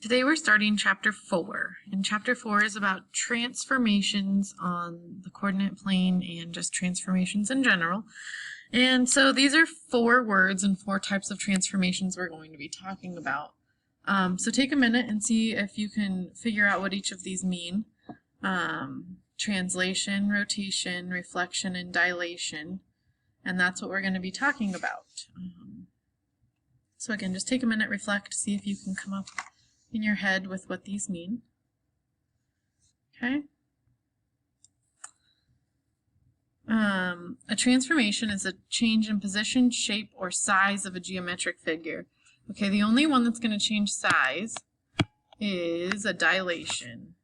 Today we're starting chapter 4, and chapter 4 is about transformations on the coordinate plane and just transformations in general. And so these are 4 words and 4 types of transformations we're going to be talking about. So take a minute and see if you can figure out what each of these mean. Translation, rotation, reflection, and dilation. And that's what we're going to be talking about. So again, just take a minute, reflect, see if you can come up in your head with what these mean. Okay. A transformation is a change in position, shape, or size of a geometric figure. Okay, the only one that's going to change size is a dilation,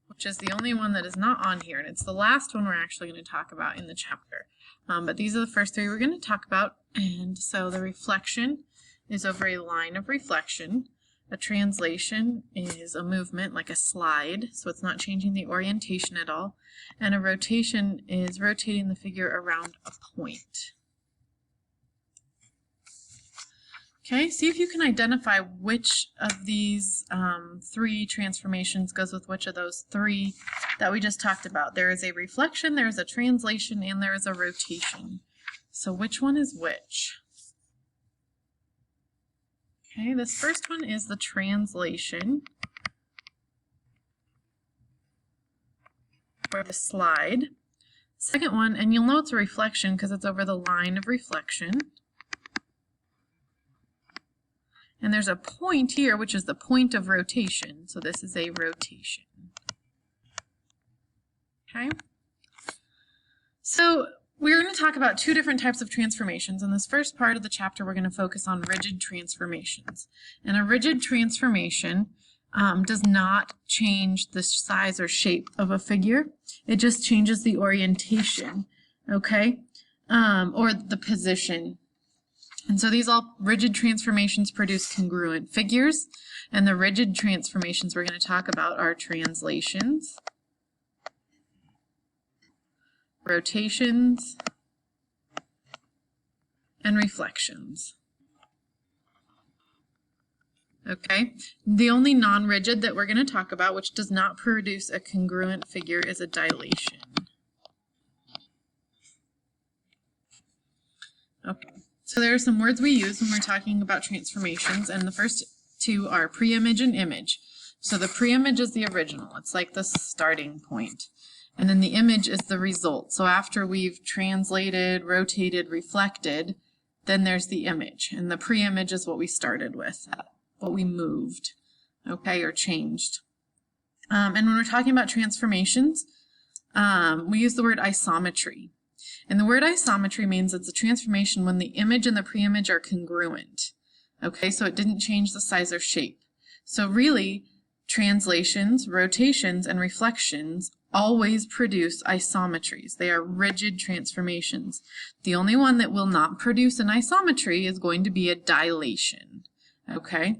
which is the only one that is not on here, and it's the last one we're actually going to talk about in the chapter. But these are the first 3 we're going to talk about. And so the reflection is over a line of reflection. A translation is a movement like a slide, so it's not changing the orientation at all. And a rotation is rotating the figure around a point. Okay, see if you can identify which of these 3 transformations goes with which of those 3 that we just talked about. There is a reflection, there is a translation, and there is a rotation. So which one is which? Okay, this first one is the translation, or the slide. Second one, and you'll know it's a reflection because it's over the line of reflection. And there's a point here, which is the point of rotation. So this is a rotation. Okay? So we're going to talk about 2 different types of transformations. In this first part of the chapter, we're going to focus on rigid transformations. And a rigid transformation does not change the size or shape of a figure. It just changes the orientation, okay? Or the position. And so these all rigid transformations produce congruent figures. And the rigid transformations we're going to talk about are translations, rotations, and reflections. Okay, the only non-rigid that we're going to talk about, which does not produce a congruent figure, is a dilation. Okay, so there are some words we use when we're talking about transformations, and the first 2 are preimage and image. So the preimage is the original. It's like the starting point. And then the image is the result. So after we've translated, rotated, reflected, then there's the image. And the preimage is what we started with, what we moved, okay, or changed. And when we're talking about transformations, we use the word isometry. And the word isometry means it's a transformation when the image and the preimage are congruent. Okay, so it didn't change the size or shape. So really, translations, rotations, and reflections always produce isometries. They are rigid transformations. The only one that will not produce an isometry is going to be a dilation. Okay?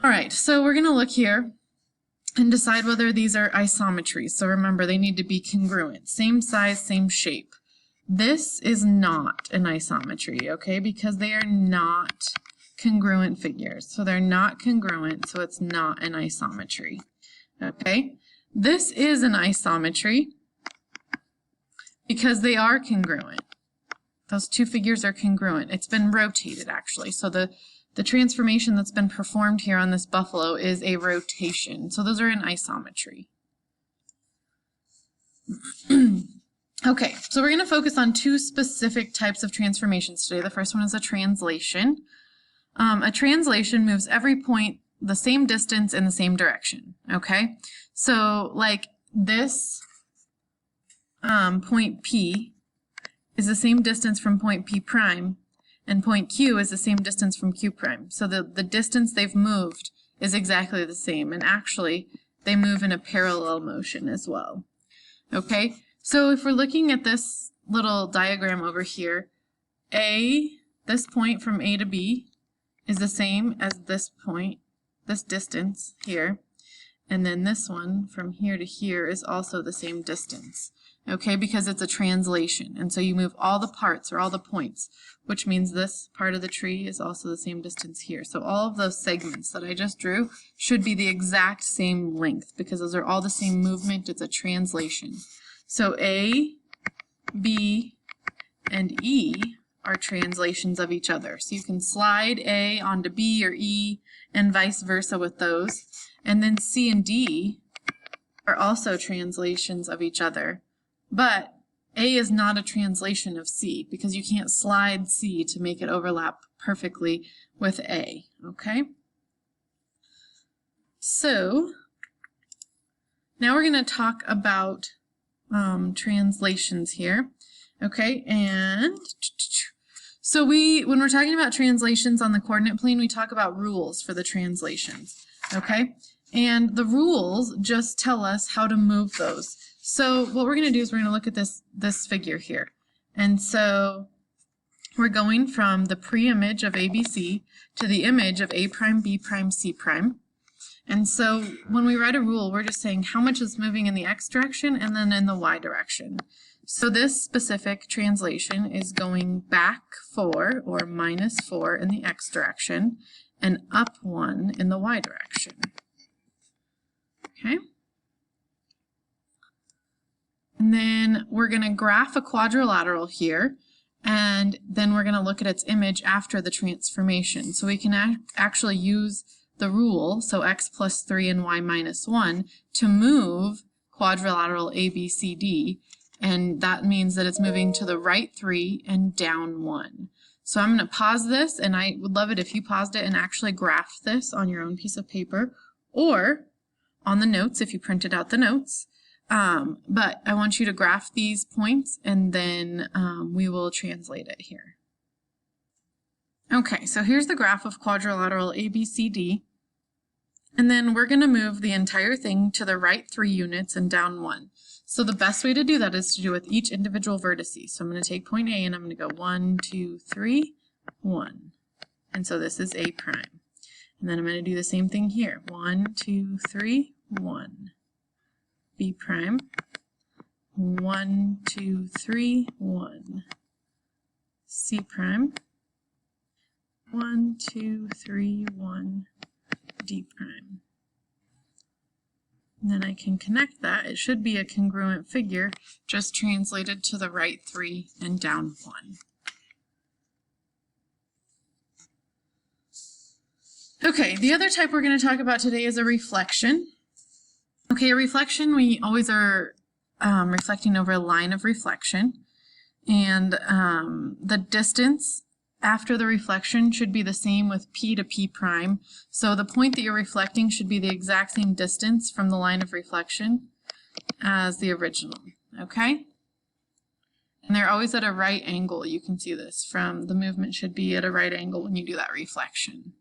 All right, so we're going to look here and decide whether these are isometries. So remember, they need to be congruent. Same size, same shape. This is not an isometry, okay, because they are not congruent figures. So they're not congruent, so it's not an isometry. Okay, this is an isometry because they are congruent. Those 2 figures are congruent. It's been rotated, actually. So the transformation that's been performed here on this buffalo is a rotation. So those are an isometry. Okay, so we're going to focus on 2 specific types of transformations today. The first one is a translation. A translation moves every point the same distance in the same direction, okay? So like this point P is the same distance from point P prime, and point Q is the same distance from Q prime. So the distance they've moved is exactly the same, and actually they move in a parallel motion as well, okay? So if we're looking at this little diagram over here, this point from A to B is the same as this point, this distance here, and then this one from here to here is also the same distance. okay, because it's a translation. And so you move all the parts or all the points, which means this part of the tree is also the same distance here. So all of those segments that I just drew should be the exact same length because those are all the same movement. It's a translation. So A, B, and E are translations of each other. So you can slide A onto B or E and vice versa with those. And then C and D are also translations of each other. But A is not a translation of C because you can't slide C to make it overlap perfectly with A, okay? So now we're going to talk about translations here, okay? And so when we're talking about translations on the coordinate plane, we talk about rules for the translations, okay? And the rules just tell us how to move those. So what we're going to do is we're going to look at this figure here. And so we're going from the pre-image of ABC to the image of A prime, B prime, C prime. And so when we write a rule, we're just saying how much is moving in the X direction and then in the Y direction. So this specific translation is going back 4 or minus 4 in the X direction and up 1 in the Y direction. Okay. And then we're going to graph a quadrilateral here, and then we're going to look at its image after the transformation. So we can actually use the rule, so x plus 3 and y minus 1, to move quadrilateral ABCD, and that means that it's moving to the right 3 and down 1. So I'm going to pause this, and I would love it if you paused it and actually graphed this on your own piece of paper, or on the notes if you printed out the notes. But I want you to graph these points and then we will translate it here. Okay, so here's the graph of quadrilateral ABCD. And then we're going to move the entire thing to the right 3 units and down 1. So the best way to do that is to do with each individual vertices. So I'm going to take point A and I'm going to go 1, 2, 3, 1. And so this is A prime. And then I'm going to do the same thing here. 1, 2, 3, 1. B prime. 1, 2, 3, 1. C prime. 1, 2, 3, 1. D prime. And then I can connect that. It should be a congruent figure, just translated to the right 3 and down 1. Okay, the other type we're going to talk about today is a reflection. Okay, a reflection, we always are reflecting over a line of reflection, and the distance after the reflection should be the same with P to P prime. So the point that you're reflecting should be the exact same distance from the line of reflection as the original, okay? And they're always at a right angle. You can see this from the movement should be at a right angle when you do that reflection.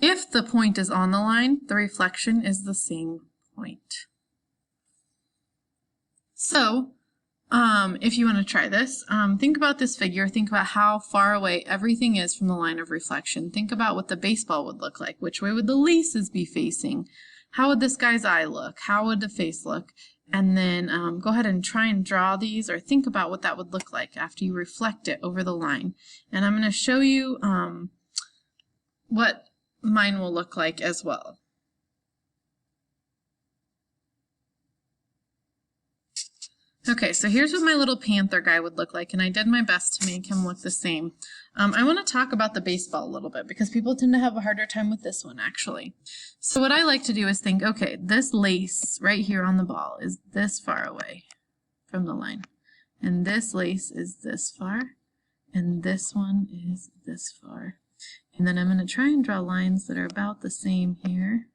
If the point is on the line, the reflection is the same point. So, if you want to try this, think about this figure. Think about how far away everything is from the line of reflection. Think about what the baseball would look like. Which way would the laces be facing? How would this guy's eye look? How would the face look? And then go ahead and try and draw these or think about what that would look like after you reflect it over the line. And I'm going to show you what mine will look like as well. Okay, so here's what my little panther guy would look like, and I did my best to make him look the same. I want to talk about the baseball a little bit because people tend to have a harder time with this one, actually. So what I like to do is think, okay, this lace right here on the ball is this far away from the line, and this lace is this far, and this one is this far. And then I'm going to try and draw lines that are about the same here.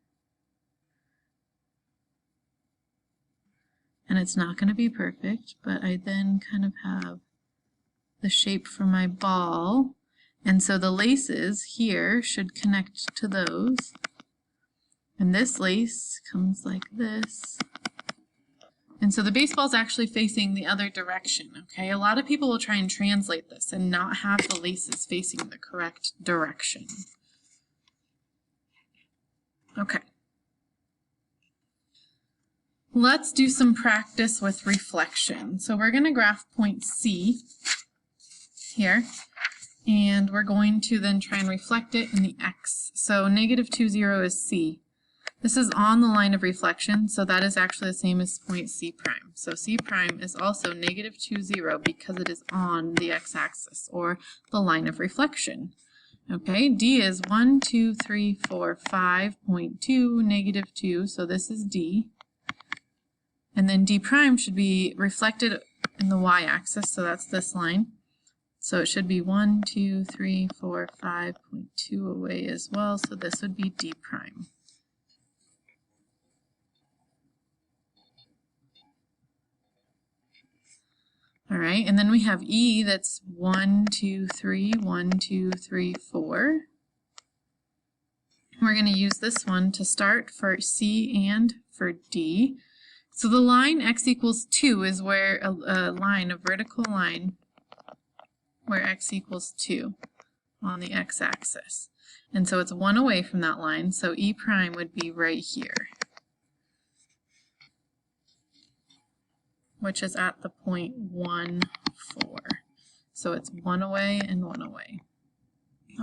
And it's not going to be perfect, but I then kind of have the shape for my ball. And so the laces here should connect to those. And this lace comes like this. And so the baseball's actually facing the other direction, okay? A lot of people will try and translate this and not have the laces facing the correct direction. Okay. Let's do some practice with reflection. So we're going to graph point C here, and we're going to then try and reflect it in the X. So negative 2, 0 is C. This is on the line of reflection, so that is actually the same as point C prime. So C prime is also negative 2, 0 because it is on the x-axis, or the line of reflection. Okay, D is 1, 2, 3, 4, 5.2, negative 2, so this is D. And then D prime should be reflected in the y-axis, so that's this line. So it should be 1, 2, 3, 4, 5.2 away as well, so this would be D prime. All right, and then we have E that's 1, 2, 3, 1, 2, 3, 4. We're going to use this one to start for C and for D. So the line x equals 2 is where a line, a vertical line, where x equals 2 on the x-axis. And so it's 1 away from that line, so E prime would be right here, which is at the point 1, 4. So it's 1 away and 1 away.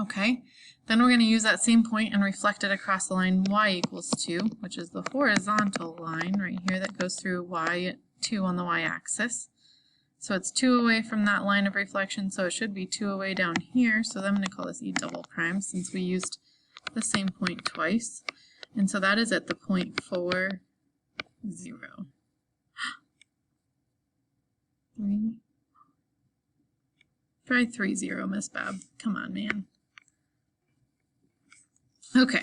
Okay, then we're going to use that same point and reflect it across the line y equals 2, which is the horizontal line right here that goes through y at 2 on the y-axis. So it's 2 away from that line of reflection, so it should be 2 away down here. So I'm going to call this E double prime since we used the same point twice. And so that is at the point 4, 0. 3. Try 3, 0, Miss Bab. Come on, man. Okay.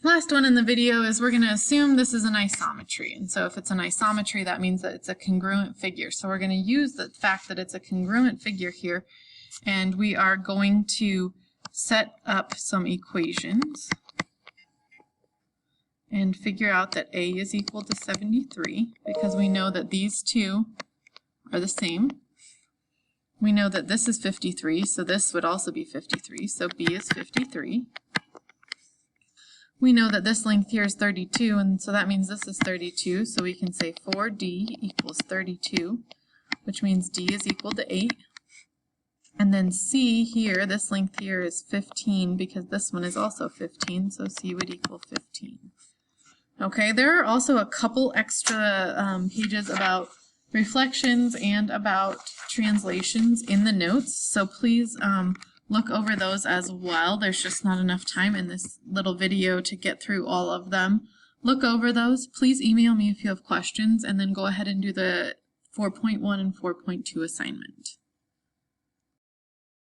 Last one in the video is we're going to assume this is an isometry. And so if it's an isometry, that means that it's a congruent figure. So we're going to use the fact that it's a congruent figure here, and we are going to set up some equations and figure out that A is equal to 73 because we know that these two are the same. We know that this is 53, so this would also be 53, so B is 53. We know that this length here is 32, and so that means this is 32, so we can say 4D equals 32, which means D is equal to 8. And then C here, this length here is 15 because this one is also 15, so C would equal 15. Okay, there are also a couple extra pages about reflections and about translations in the notes, so please look over those as well. There's just not enough time in this little video to get through all of them. Look over those. Please email me if you have questions, and then go ahead and do the 4.1 and 4.2 assignment.